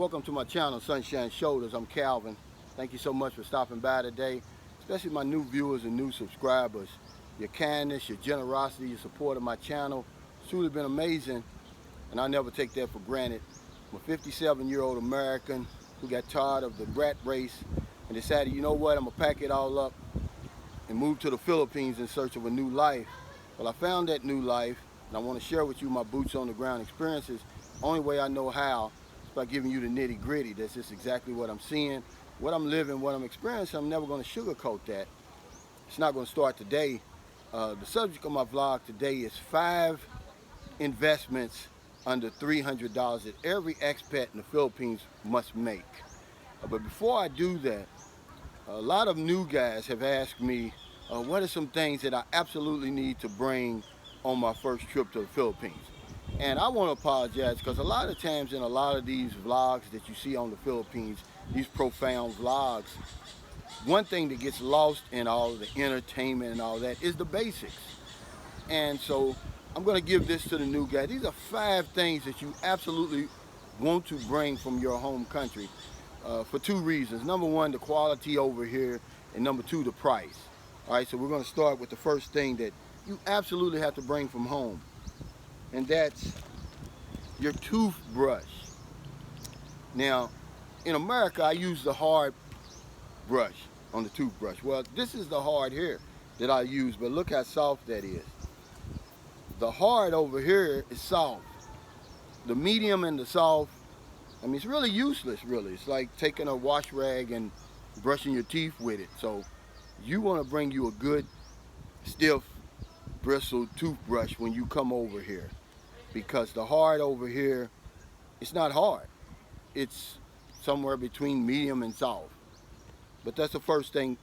Welcome to my channel, Sunshine Shoulders. I'm Calvin. Thank you so much for stopping by today, especially my new viewers and new subscribers. Your kindness, your generosity, your support of my channel, it's truly been amazing, and I never take that for granted. I'm a 57-year-old American who got tired of the rat race and decided, you know what, I'm gonna pack it all up and move to the Philippines in search of a new life. Well, I found that new life, and I want to share with you my boots on the ground experiences. Only way I know how is by giving you the nitty gritty. That's just exactly what I'm seeing, what I'm living, what I'm experiencing. I'm never going to sugarcoat that. It's not going to start today. The subject of my vlog today is 5 investments under $300 that every expat in the Philippines must make. But before I do that, a lot of new guys have asked me, what are some things that I absolutely need to bring on my first trip to the Philippines? And I want to apologize because a lot of times in a lot of these vlogs that you see on the Philippines, these profound vlogs, one thing that gets lost in all of the entertainment and all that is the basics. And so I'm going to give this to the new guy. These are 5 things that you absolutely want to bring from your home country for 2 reasons. Number 1, the quality over here, and number 2, the price. All right, so we're going to start with the first thing that you absolutely have to bring from home, and that's your toothbrush. Now, in America, I use the hard brush on the toothbrush. Well, this is the hard here that I use, but look how soft that is. The hard over here is soft. The medium and the soft, I mean, it's really useless, really. It's like taking a wash rag and brushing your teeth with it. So you want to bring you a good, stiff, bristled toothbrush when you come over here, because the hard over here, it's not hard. It's somewhere between medium and soft. But that's the first thing,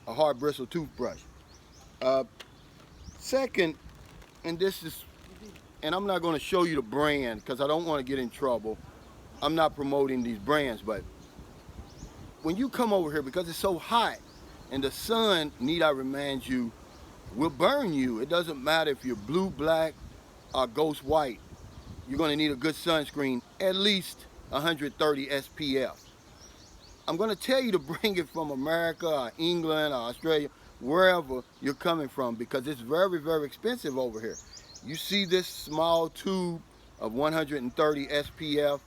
a hard bristled toothbrush. Second, and I'm not going to show you the brand because I don't want to get in trouble. I'm not promoting these brands, but when you come over here, because it's so hot and the sun, need I remind you, will burn you. It doesn't matter if you're blue, black, or ghost white. You're going to need a good sunscreen, at least 130 SPF. I'm going to tell you to bring it from America or England or Australia, wherever you're coming from, because it's very, very expensive over here. You see this small tube of 130 SPF,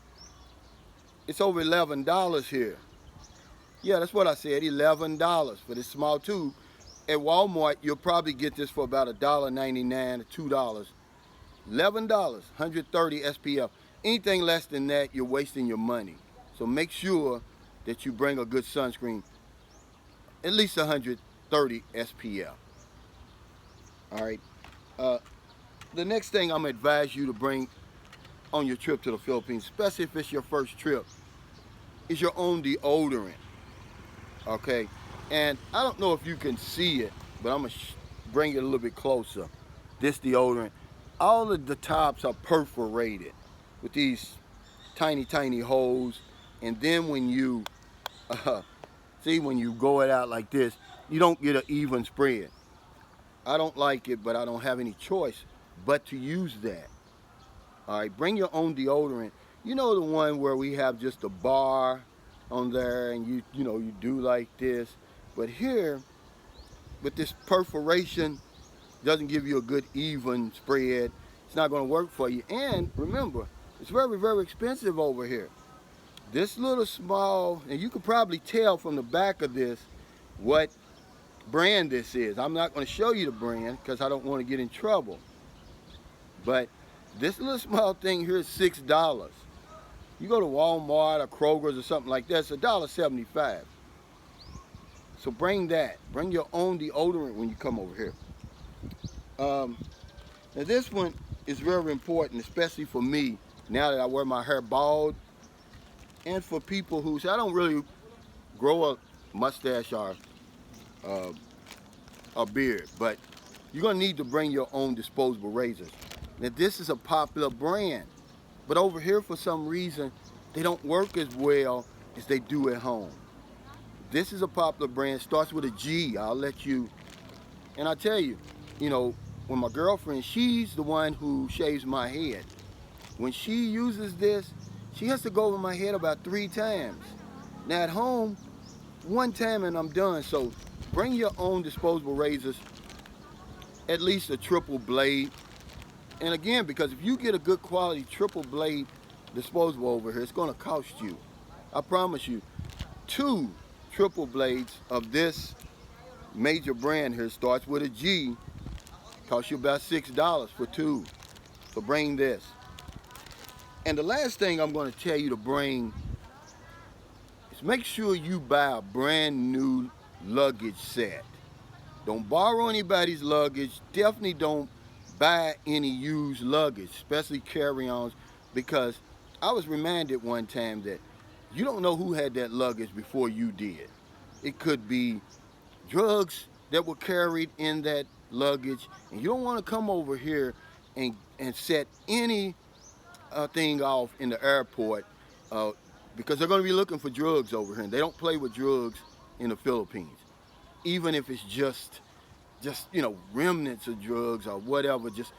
it's over $11 here. Yeah, that's what I said, $11 for this small tube. At Walmart, you'll probably get this for about $1.99 to $2. $11, 130 SPF. Anything less than that, you're wasting your money. So make sure that you bring a good sunscreen, at least 130 SPF. All right. The next thing I'm gonna advise you to bring on your trip to the Philippines, especially if it's your first trip, is your own deodorant. Okay. And I don't know if you can see it, but I'm gonna bring it a little bit closer. This deodorant, all of the tops are perforated with these tiny, tiny holes. And then when you, see, when you go it out like this, you don't get an even spread. I don't like it, but I don't have any choice but to use that. All right, bring your own deodorant. You know, the one where we have just a bar on there and you do like this. But here, with this perforation, doesn't give you a good even spread. It's not going to work for you. And remember, it's very, very expensive over here. This little small, and you can probably tell from the back of this what brand this is. I'm not going to show you the brand because I don't want to get in trouble. But this little small thing here is $6. You go to Walmart or Kroger's or something like that, it's $1.75. So bring that. Bring your own deodorant when you come over here. Now this one is very important, especially for me, now that I wear my hair bald, and for people who say, I don't really grow a mustache or a beard, but you're gonna need to bring your own disposable razors. Now this is a popular brand, but over here for some reason, they don't work as well as they do at home. This is a popular brand, starts with a G, I'll let you, and I tell you, you know, when my girlfriend, she's the one who shaves my head. When she uses this, She has to go over my head about 3 times. Now at home, 1 time and I'm done. So bring your own disposable razors, at least a triple blade. And again, because if you get a good quality triple blade disposable over here, it's gonna cost you, I promise you, 2 triple blades of this major brand here, starts with a G, costs you about $6 for 2. So bring this. And the last thing I'm gonna tell you to bring is make sure you buy a brand new luggage set. Don't borrow anybody's luggage. Definitely don't buy any used luggage, especially carry-ons, because I was reminded one time that you don't know who had that luggage before you did. It could be drugs that were carried in that luggage, and you don't want to come over here and set any thing off in the airport because they're going to be looking for drugs over here, and they don't play with drugs in the Philippines. Even if it's just you know, remnants of drugs or whatever, just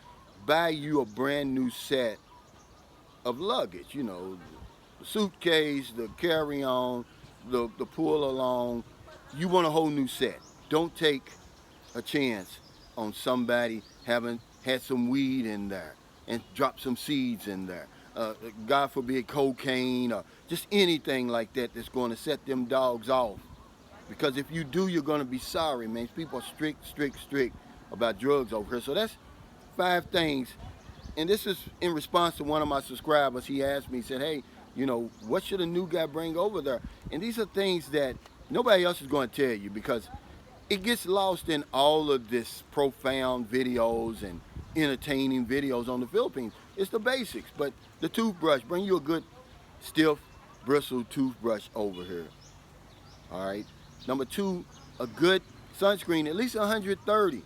buy you a brand new set of luggage. You know, the suitcase, the carry-on, the pull-along. You want a whole new set. Don't take a chance on somebody having had some weed in there and drop some seeds in there. God forbid, cocaine or just anything like that that's going to set them dogs off. Because if you do, you're going to be sorry, man. People are strict about drugs over here. So that's 5 things. And this is in response to one of my subscribers. He asked me, he said, hey, you know, what should a new guy bring over there? And these are things that nobody else is going to tell you, because it gets lost in all of this profound videos and entertaining videos on the Philippines. It's the basics. But the toothbrush, bring you a good stiff bristle toothbrush over here. All right. Number 2, a good sunscreen, at least 130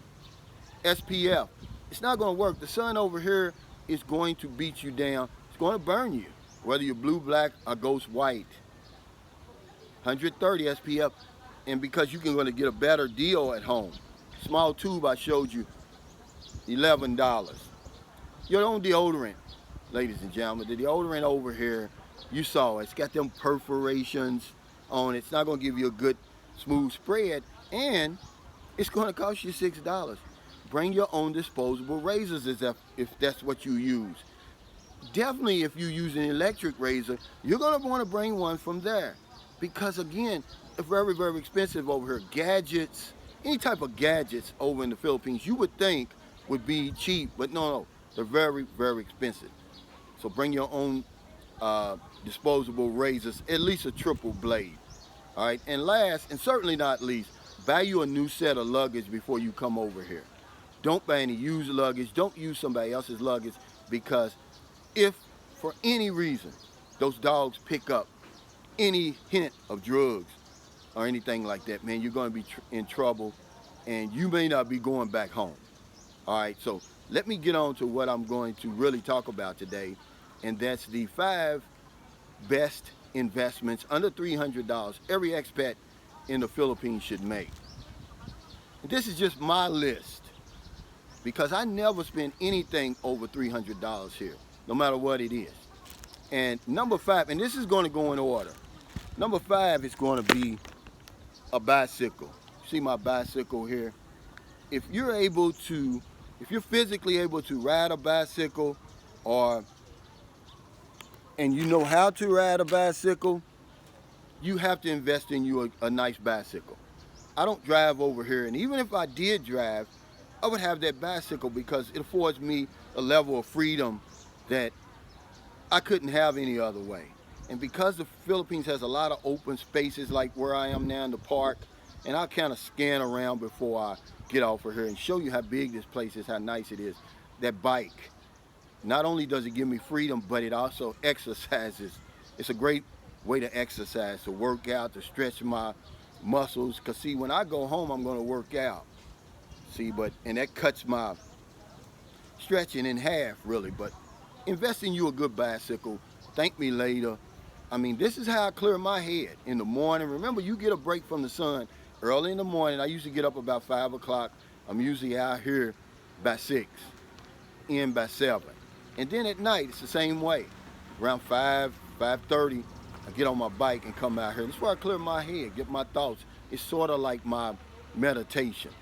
SPF. It's not going to work. The sun over here is going to beat you down. It's going to burn you, whether you're blue, black, or ghost white. 130 SPF, and because you can going to get a better deal at home. Small tube I showed you, $11. Your own deodorant, ladies and gentlemen. The deodorant over here, you saw it. It's got them perforations on it. It's not going to give you a good smooth spread, and it's going to cost you $6. Bring your own disposable razors if that's what you use. Definitely, if you use an electric razor, you're going to want to bring one from there, because again, it's very, very expensive over here. Gadgets, any type of gadgets over in the Philippines, you would think would be cheap, but no, they're very, very expensive. So bring your own disposable razors, at least a triple blade. All right, and last, and certainly not least, buy you a new set of luggage before you come over here. Don't buy any used luggage. Don't use somebody else's luggage, because if for any reason those dogs pick up any hint of drugs or anything like that, man, you're going to be in trouble, and you may not be going back home. All right, so let me get on to what I'm going to really talk about today, and that's the 5 best investments under $300 every expat in the Philippines should make. And this is just my list, because I never spend anything over $300 here, no matter what it is. And number 5, and this is going to go in order. Number 5 is going to be a bicycle. See my bicycle here? If you're physically able to ride a bicycle, and you know how to ride a bicycle, you have to invest in you a nice bicycle. I don't drive over here, and even if I did drive, I would have that bicycle because it affords me a level of freedom that I couldn't have any other way. And because the Philippines has a lot of open spaces like where I am now in the park, and I'll kind of scan around before I get off of here and show you how big this place is, how nice it is. That bike, not only does it give me freedom, but it also exercises. It's a great way to exercise, to work out, to stretch my muscles. Because see, when I go home, I'm going to work out. See, and that cuts my stretching in half, really. But invest in you a good bicycle. Thank me later. I mean, this is how I clear my head in the morning. Remember, you get a break from the sun early in the morning. I usually get up about 5 o'clock. I'm usually out here by 6, in by 7. And then at night, it's the same way. Around 5, 5:30, I get on my bike and come out here. That's where I clear my head, get my thoughts. It's sort of like my meditation.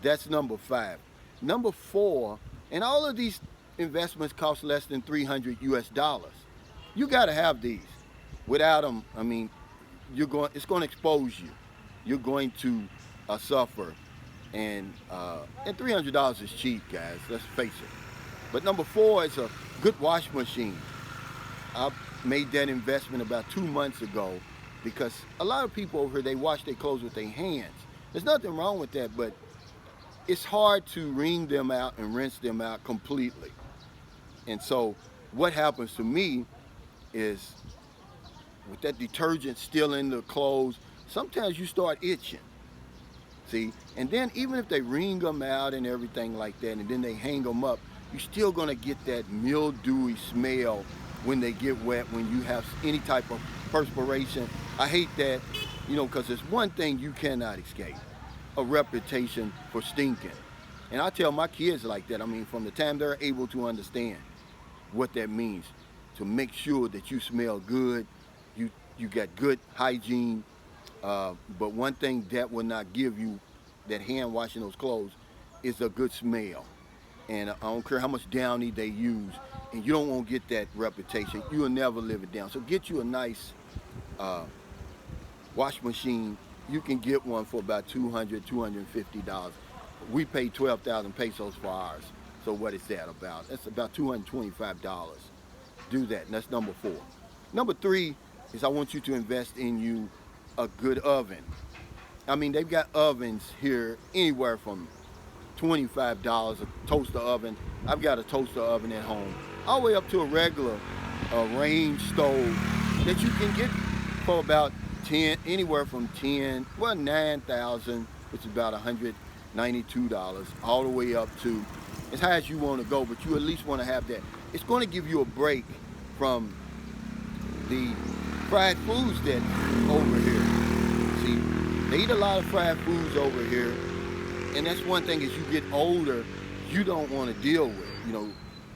That's number 5. Number 4, and all of these investments cost less than 300 US dollars. You got to have these. Without them, I mean, it's going to expose you. You're going to suffer. And $300 is cheap, guys. Let's face it. But number 4 is a good wash machine. I made that investment about 2 months ago because a lot of people over here, they wash their clothes with their hands. There's nothing wrong with that, but it's hard to wring them out and rinse them out completely. And so what happens to me is with that detergent still in the clothes, sometimes you start itching. See? And then even if they wring them out and everything like that, and then they hang them up, you're still gonna get that mildewy smell when they get wet, when you have any type of perspiration. I hate that, because there's one thing you cannot escape: a reputation for stinking. And I tell my kids like that. I mean, from the time they're able to understand what that means, to make sure that you smell good, you got good hygiene. But one thing that will not give you that hand washing those clothes is a good smell. And I don't care how much Downy they use, and you don't want to get that reputation. You will never live it down. So get you a nice wash machine. You can get one for about $200, $250. We paid 12,000 pesos for ours. So what is that about? That's about $225. Do that, and that's number 4. Number 3 is I want you to invest in you a good oven. I mean, they've got ovens here anywhere from $25 a toaster oven. I've got a toaster oven at home, all the way up to a regular range stove that you can get for about 10, anywhere from 10, well, 9,000, which is about $192, all the way up to as high as you want to go, but you at least want to have that. It's going to give you a break from the fried foods that over here. See, they eat a lot of fried foods over here, and that's one thing. As you get older, you don't want to deal with.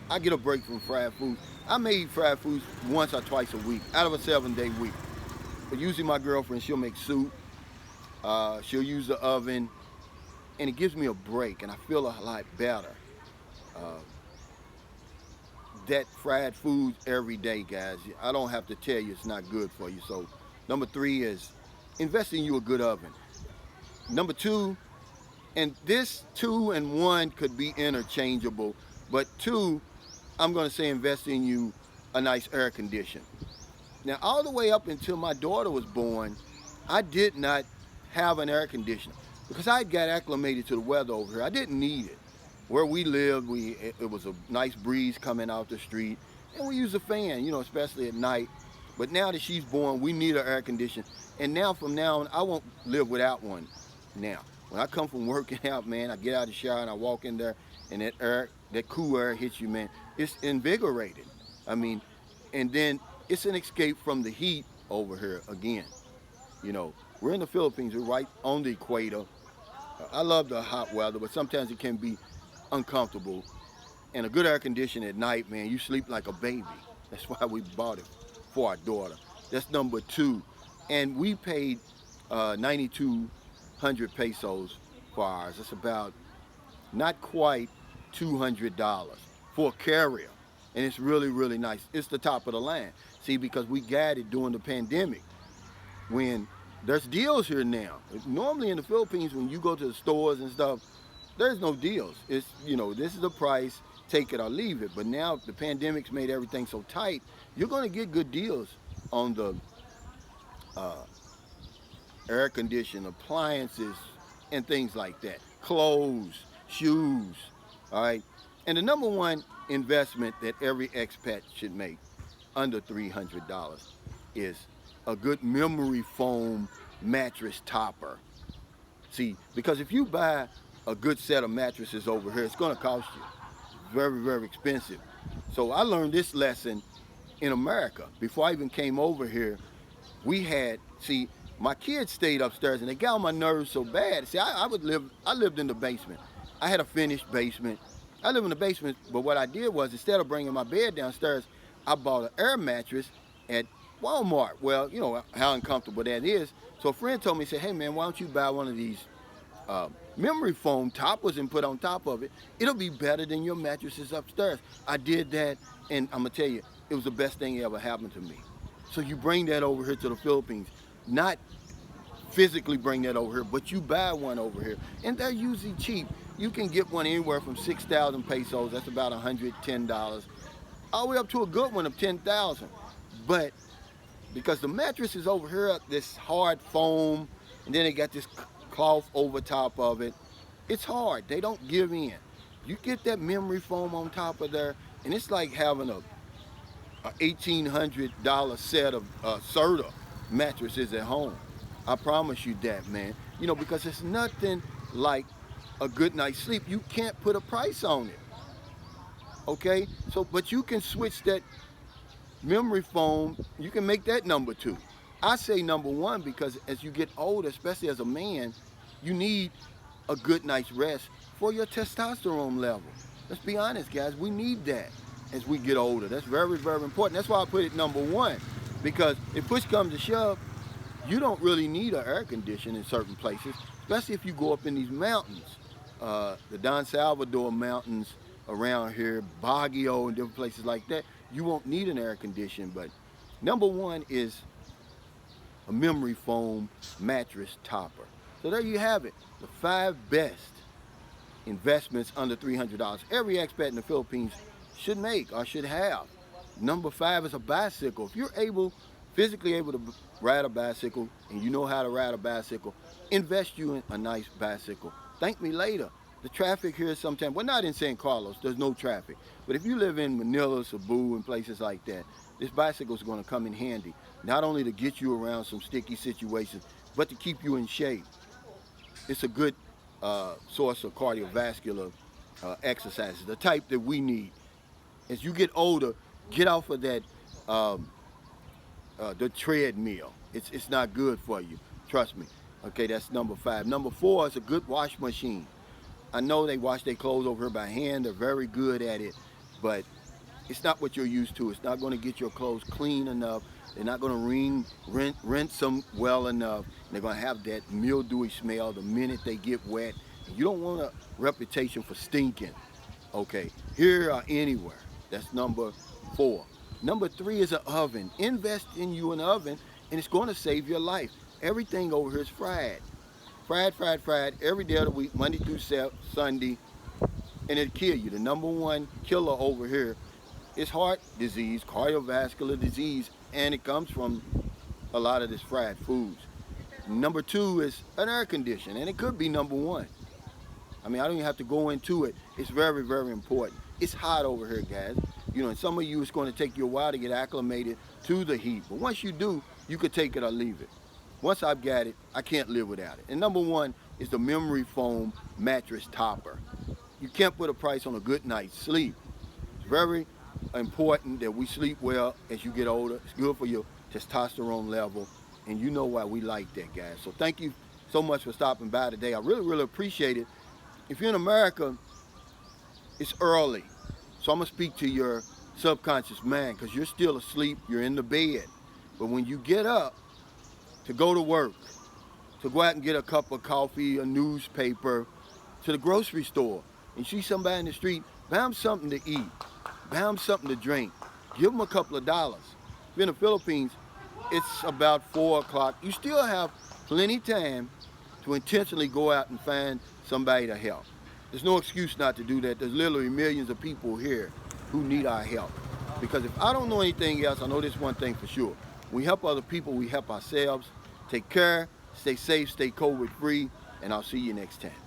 I get a break from fried foods. I may eat fried foods once or twice a week out of a 7-day week. But usually my girlfriend, she'll make soup. She'll use the oven, and it gives me a break, and I feel a lot better. That fried food every day, guys, I don't have to tell you it's not good for you. So number 3 is invest in you a good oven. Number 2, and this 2 and 1 could be interchangeable, but 2, I'm going to say invest in you a nice air conditioner. Now, all the way up until my daughter was born, I did not have an air conditioner because I got acclimated to the weather over here. I didn't need it. Where we lived, it was a nice breeze coming out the street, and we use a fan, especially at night. But now that she's born, we need an air conditioner. And now, from now on, I won't live without one. Now, when I come from working out, man, I get out of the shower and I walk in there, and that cool air hits you, man. It's invigorating. I mean, and then it's an escape from the heat over here again. We're in the Philippines. We're right on the equator. I love the hot weather, but sometimes it can be uncomfortable. And a good air conditioner at night, man, you sleep like a baby. That's why we bought it for our daughter. That's number 2. And we paid 9,200 pesos for ours. That's about not quite $200 for a carrier. And it's really, really nice. It's the top of the line. See, because we got it during the pandemic when there's deals here now. Normally in the Philippines, when you go to the stores and stuff, there's no deals. It's, this is the price, take it or leave it. But now the pandemic's made everything so tight, you're going to get good deals on the air conditioning, appliances, and things like that. Clothes, shoes, all right? And the number 1 investment that every expat should make under $300 is a good memory foam mattress topper. See, because if you buy a good set of mattresses over here, it's going to cost you very, very expensive. So I learned this lesson in America. Before I even came over here, my kids stayed upstairs and they got on my nerves so bad. See, I lived in the basement. I had a finished basement. I live in the basement, but what I did was, instead of bringing my bed downstairs, I bought an air mattress at Walmart. Well, you know how uncomfortable that is. So a friend told me, said, hey man, why don't you buy one of these memory foam toppers and put on top of it? It'll be better than your mattresses upstairs. I did that, and I'm gonna tell you, it was the best thing that ever happened to me. So you bring that over here to the Philippines, not physically bring that over here, but you buy one over here, and they're usually cheap. You can get one anywhere from 6,000 pesos, that's about $110, all the way up to a good one of 10,000. But because the mattress is over here, this hard foam, and then they got this cloth over top of it, it's hard. They don't give in. You get that memory foam on top of there, and it's like having a $1,800 set of Serta mattresses at home. I promise you that, man. You know, because it's nothing like a good night's sleep. You can't put a price on it. Okay? So, but you can switch that memory foam, you can make that number 2. I say number 1 because as you get older, especially as a man, you need a good night's rest for your testosterone level. Let's be honest, guys, we need that as we get older. That's very, very important. That's why I put it number 1, because if push comes to shove, you don't really need an air conditioner in certain places, especially if you go up in these mountains. The Don Salvador mountains around here, Baguio and different places like that, you won't need an air conditioner. But number 1 is a memory foam mattress topper. So there you have it, the 5 best investments under $300 every expat in the Philippines should make or should have. Number 5 is a bicycle. If you're physically able to ride a bicycle and you know how to ride a bicycle, invest you in a nice bicycle. Thank me later. The traffic here is sometimes, well, not in San Carlos, there's no traffic. But if you live in Manila, Cebu, and places like that, this bicycle is going to come in handy, not only to get you around some sticky situations, but to keep you in shape. It's a good source of cardiovascular exercises, the type that we need. As you get older, get off of that the treadmill. It's not good for you, trust me. Okay, that's number 5. Number 4 is a good wash machine. I know they wash their clothes over here by hand. They're very good at it, but it's not what you're used to. It's not going to get your clothes clean enough. They're not going to rinse them well enough. They're going to have that mildewy smell the minute they get wet. You don't want a reputation for stinking. Okay, here or anywhere. That's number 4. Number 3 is an oven. Invest in you an oven, and it's going to save your life. Everything over here is fried. Fried every day of the week, Monday through Sunday, and it'll kill you. The number 1 killer over here is heart disease, cardiovascular disease, and it comes from a lot of this fried foods. Number 2 is an air conditioner, and it could be number 1. I mean, I don't even have to go into it. It's very, very important. It's hot over here, guys. You know, and some of you, it's going to take you a while to get acclimated to the heat. But once you do, you could take it or leave it. Once I've got it, I can't live without it. And number 1 is the memory foam mattress topper. You can't put a price on a good night's sleep. It's very important that we sleep well as you get older. It's good for your testosterone level. And you know why we like that, guys. So thank you so much for stopping by today. I really, really appreciate it. If you're in America, it's early. So I'm going to speak to your subconscious mind because you're still asleep. You're in the bed. But when you get up to go to work, to go out and get a cup of coffee, a newspaper, to the grocery store, and see somebody in the street, buy them something to eat, buy them something to drink, give them a couple of dollars. If you're in the Philippines, it's about 4 o'clock. You still have plenty time to intentionally go out and find somebody to help. There's no excuse not to do that. There's literally millions of people here who need our help. Because if I don't know anything else, I know this one thing for sure. We help other people, we help ourselves. Take care, stay safe, stay COVID free, and I'll see you next time.